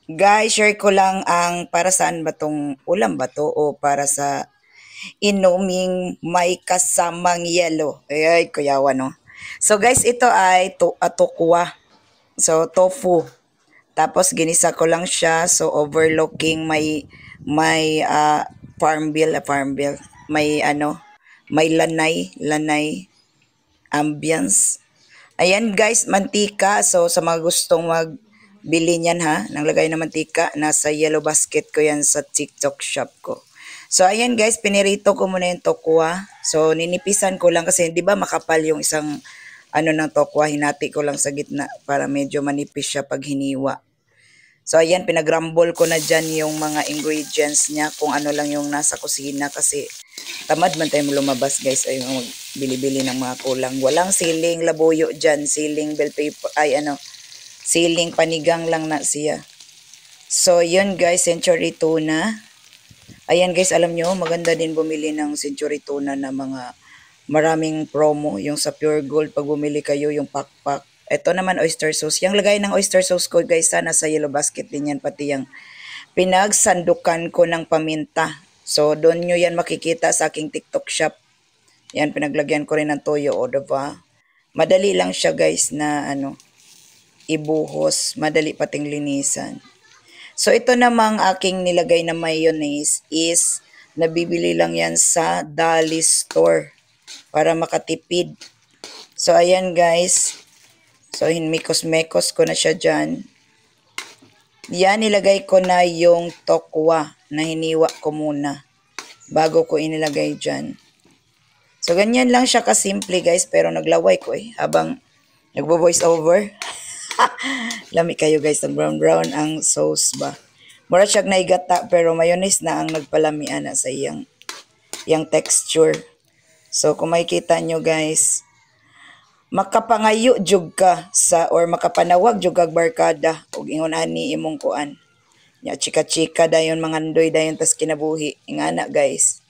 Guys, share ko lang ang para saan ba tong ulam ba to o para sa inuming may kasamang yelo. Ay, kuyawa no. So guys, ito ay tokwa. So tofu. Tapos ginisa ko lang siya so overlooking may farm bill. May may lanay ambience. Ayan guys, mantika. So sa mga gustong magbili niyan ha, ng lagay na mantika, nasa yellow basket ko yan sa TikTok shop ko. So ayan guys, pinirito ko muna yung tokwa. So ninipisan ko lang kasi 'di ba makapal yung isang ng tokwa, hinati ko lang sa gitna para medyo manipis siya pag hiniwa. So ayan, pinagrumble ko na dyan yung mga ingredients niya kung ano lang yung nasa kusina kasi tamad man tayo lumabas guys ay bili-bili ng mga kulang. Walang siling labuyo dyan, siling bell pepper, siling panigang lang na siya. So yun guys, century tuna. Ayan guys, alam nyo, maganda din bumili ng century tuna na mga maraming promo. Yung sa Pure Gold, pag bumili kayo, yung pack-pack. Ito naman oyster sauce. Yung lagay ng oyster sauce ko guys, sana sa yellow basket din yan. Pati yung pinagsandukan ko ng paminta. So doon nyo yan makikita sa aking TikTok shop. Yan, pinaglagyan ko rin ng toyo o diba? Madali lang siya guys na ibuhos. Madali pating linisan. So ito namang aking nilagay na mayonnaise is nabibili lang yan sa Dali Store para makatipid. So ayan guys. So hinmikos-mekos ko na siya dyan. Yan, nilagay ko na yung tokwa na hiniwa ko muna bago ko inilagay dyan. So ganyan lang siya kasimple guys, pero naglaway ko habang nagbo-voice over. Lami kayo guys, ng brown ang sauce ba. Mura siyag naigata pero mayonnaise na ang nagpalamian na sa iyang texture. So kung makikita nyo guys, makapangayo jug ka sa or makapanawag jug kag barkada ug ingon ani imong kuan. Ya chika-chika dayon mangandoy dayon tas kinabuhi. Ingana guys.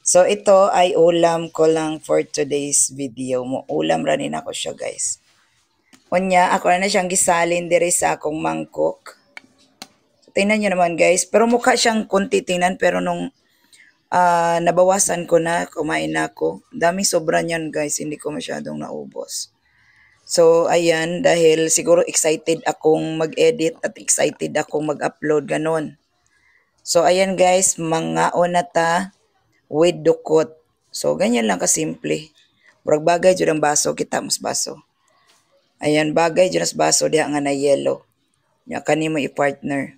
So ito ay ulam ko lang for today's video mo. Ulam ra nin ako siya guys. Unya, ako na siyang gisalin diri sa akong mangkok. So, tingnan nyo naman guys. Pero mukha siyang kunti tingnan. Pero nung nabawasan ko na, kumain na ako. Daming sobra niyan guys. Hindi ko masyadong naubos. So, ayan. Dahil siguro excited akong mag-edit at excited akong mag-upload. Ganon. So, ayan guys. Mga onata with dukot. So, ganyan lang kasimple. Murag bagay dyan ang baso. Kita mas baso. Ayan, bagay dyan as baso diha nga na yellow. Nya kani mo i-partner.